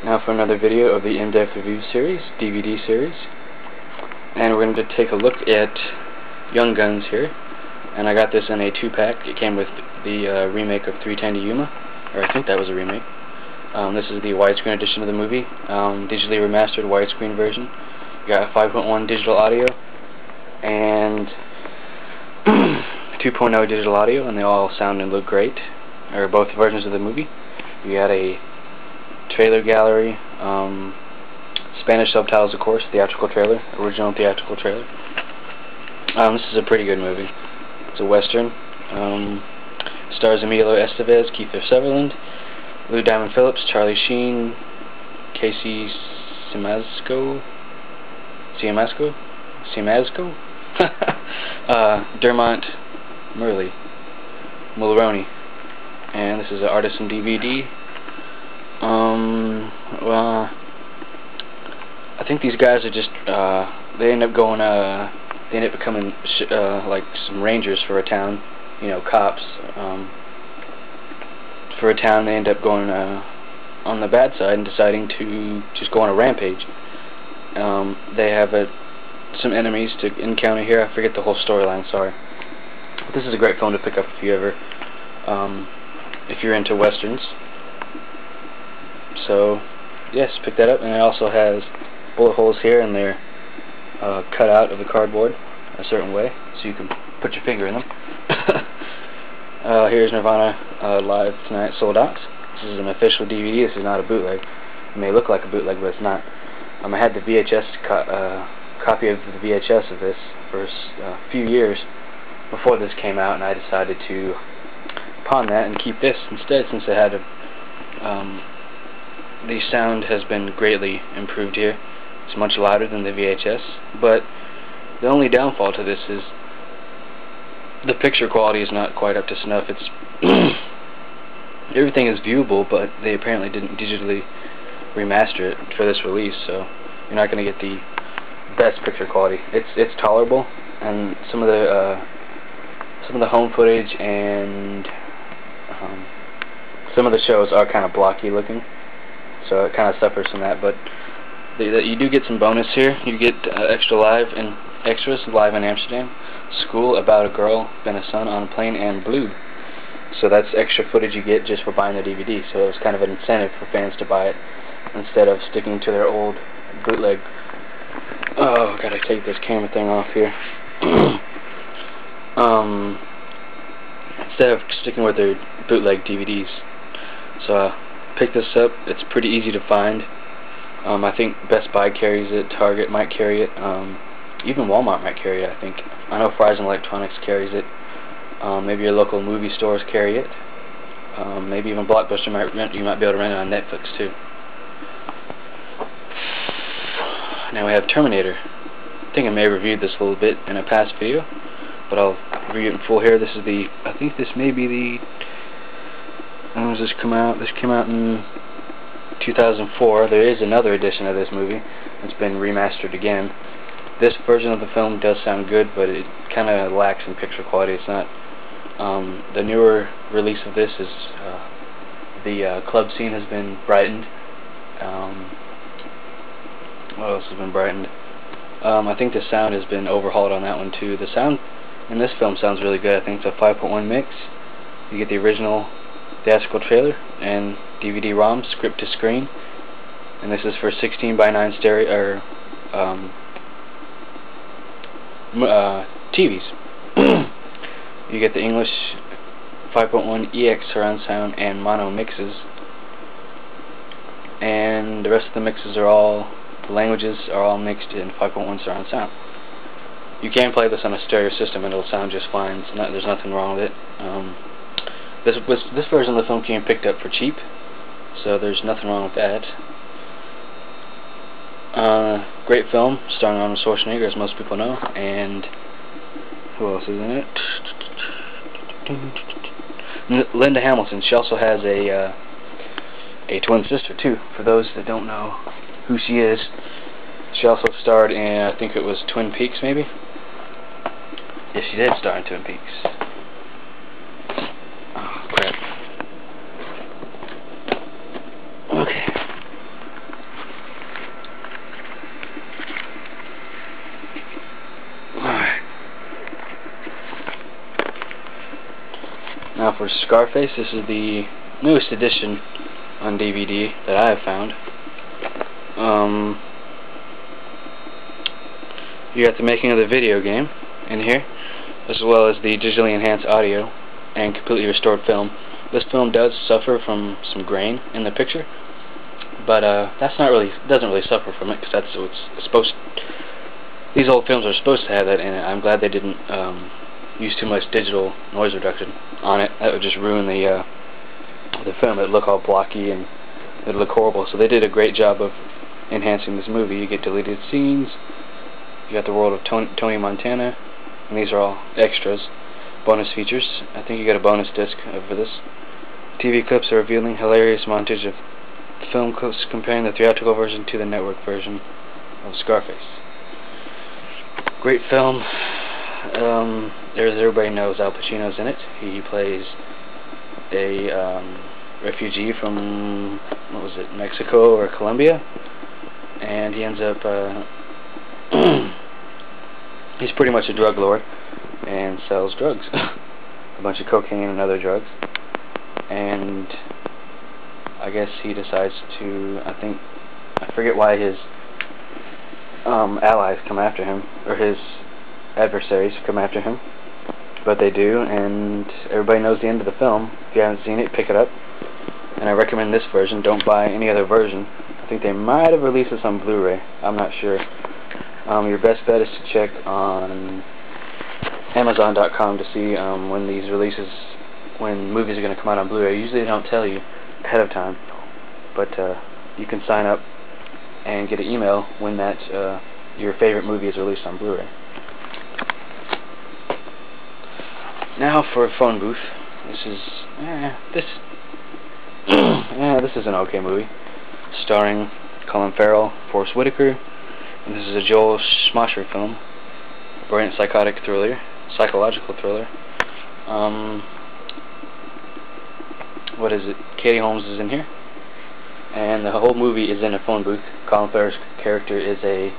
Now for another video of the in-depth review series, DVD series. And we're going to take a look at Young Guns here. And I got this in a 2-pack. It came with the remake of 310 to Yuma, or I think that was a remake. This is the widescreen edition of the movie, digitally remastered widescreen version. You got 5.1 digital audio and 2.0 digital audio, and they all sound and look great. Or both versions of the movie. You got a trailer gallery, Spanish subtitles, of course, theatrical trailer, original theatrical trailer. This is a pretty good movie. It's a western. Stars Emilio Estevez, Kiefer Sutherland, Lou Diamond Phillips, Charlie Sheen, Casey Siemaszko, Dermot Mulroney, and this is an artisan DVD. Well, I think these guys are just, they end up going, they end up becoming, like some rangers for a town, you know, cops, for a town. They end up going, on the bad side and deciding to just go on a rampage. They have some enemies to encounter here. I forget the whole storyline, sorry. But this is a great film to pick up if you ever, if you're into westerns. So, yes, pick that up. And it also has bullet holes here, and they're cut out of the cardboard a certain way, so you can put your finger in them. Here's Nirvana Live Tonight, sold out. This is an official DVD. This is not a bootleg. It may look like a bootleg, but it's not. I had the VHS copy of the VHS of this for a few years before this came out, and I decided to pawn that and keep this instead, since it had the sound has been greatly improved here. It's much louder than the VHS, but the only downfall to this is the picture quality is not quite up to snuff. It's everything is viewable, but they apparently didn't digitally remaster it for this release, so you're not going to get the best picture quality. It's tolerable, and some of the home footage and some of the shows are kind of blocky looking, so it kind of suffers from that. But you do get some bonus here. You get extras live in Amsterdam, school about a girl and a son on a plane, and Blue. So that's extra footage you get just for buying the DVD. So it was kind of an incentive for fans to buy it instead of sticking to their old bootleg. Oh, gotta take this camera thing off here. Instead of sticking with their bootleg DVDs. So pick this up. It's pretty easy to find. I think Best Buy carries it, Target might carry it, even Walmart might carry it, I think. I know Verizon Electronics carries it. Maybe your local movie stores carry it. Maybe even Blockbuster you might be able to rent it on Netflix too. Now we have Terminator. I think I may have reviewed this a little bit in a past video, but I'll review it in full here. This is I think this may be the, when does this come out? This came out in 2004. There is another edition of this movie. It's been remastered again. This version of the film does sound good, but it kind of lacks in picture quality. It's not. The newer release of this is the club scene has been brightened. What else has been brightened? I think the sound has been overhauled on that one too. The sound in this film sounds really good. I think it's a 5.1 mix. You get the original theatrical trailer and DVD-ROM, script to screen, and this is for 16:9 stereo TVs. You get the English 5.1 EX surround sound and mono mixes, and the rest of the mixes are all, the languages are all mixed in 5.1 surround sound. You can play this on a stereo system and it'll sound just fine. There's nothing wrong with it. This version of the film came picked up for cheap, so there's nothing wrong with that. Great film, starring Arnold Schwarzenegger, as most people know, and who else is in it? Linda Hamilton. She also has a twin sister too. For those that don't know who she is, she also starred in, I think it was Twin Peaks, maybe. Yes, she did star in Twin Peaks. Oh crap. Okay. for Scarface. This is the newest edition on DVD that I have found. You got the making of the video game in here, as well as the digitally enhanced audio and completely restored film. This film does suffer from some grain in the picture, but doesn't really suffer from it, because that's what it's supposed to. These old films are supposed to have that in it. I'm glad they didn't use too much digital noise reduction on it. That would just ruin the film. It'd look all blocky and it'd look horrible. So they did a great job of enhancing this movie. You get deleted scenes. You got the world of Tony Montana, and these are all extras, bonus features. I think you got a bonus disc for this. TV clips are revealing hilarious montage of film clips comparing the theatrical version to the network version of Scarface. Great film. As everybody knows, Al Pacino's in it. He plays a refugee from, what was it, Mexico or Colombia, and he ends up he's pretty much a drug lord and sells drugs, a bunch of cocaine and other drugs, and I guess he decides to, I forget why his allies come after him, or his adversaries come after him, but they do, and everybody knows the end of the film. If you haven't seen it, pick it up, and I recommend this version. Don't buy any other version. I think they might have released this on Blu-ray. I'm not sure. Your best bet is to check on Amazon.com to see when movies are going to come out on Blu-ray. Usually they don't tell you ahead of time, but you can sign up and get an email when your favorite movie is released on Blu-ray. Now for a phone booth. This is this is an okay movie, starring Colin Farrell, Forest Whitaker, and this is a Joel Schumacher film. Brilliant psychological thriller. What is it? Katie Holmes is in here, and the whole movie is in a phone booth. Colin Farrell's character is a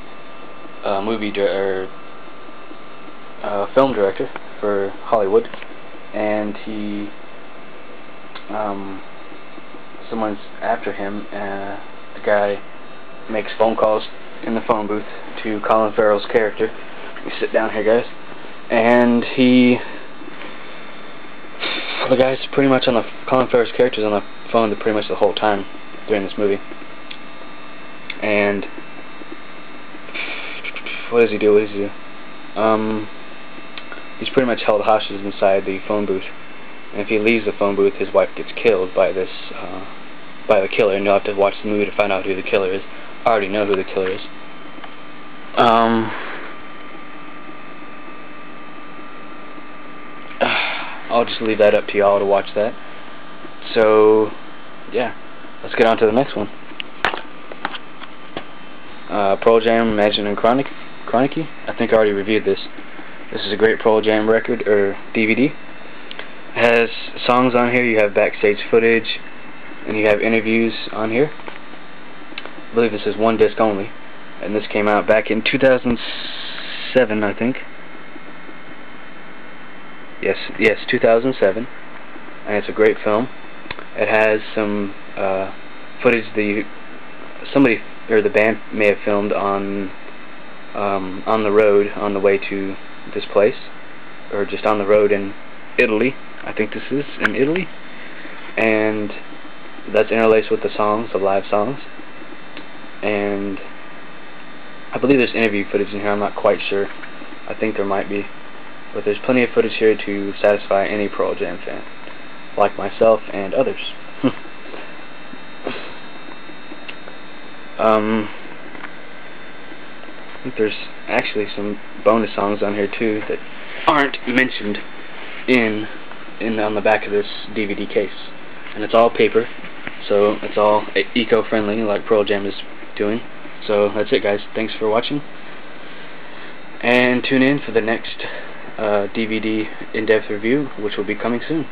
film director for Hollywood, and someone's after him. The guy makes phone calls in the phone booth to Colin Farrell's character. We sit down here, guys, and the guy's pretty much Colin Farrell's character's on the phone pretty much the whole time during this movie. And what does he do? He's pretty much held hostage inside the phone booth, and if he leaves the phone booth, his wife gets killed by the killer, and you'll have to watch the movie to find out who the killer is. I already know who the killer is. I'll just leave that up to y'all to watch that. So, yeah, let's get on to the next one. Pearl Jam, Imagine and Chronic. I think I already reviewed this. This is a great Pearl Jam record, or DVD. It has songs on here, you have backstage footage, and you have interviews on here. I believe this is one disc only, and this came out back in 2007, I think. Yes, 2007, and it's a great film. It has some footage somebody or the band may have filmed on the road on the way to this place, or just on the road in Italy. I think this is in Italy, and that's interlaced with the songs, the live songs, and I believe there's interview footage in here. I'm not quite sure. I think there might be, but there's plenty of footage here to satisfy any Pearl Jam fan, like myself and others. I think there's actually some bonus songs on here too that aren't mentioned on the back of this DVD case, and it's all paper, so it's all eco-friendly like Pearl Jam is doing. So that's it, guys. Thanks for watching, and tune in for the next DVD in-depth review, which will be coming soon.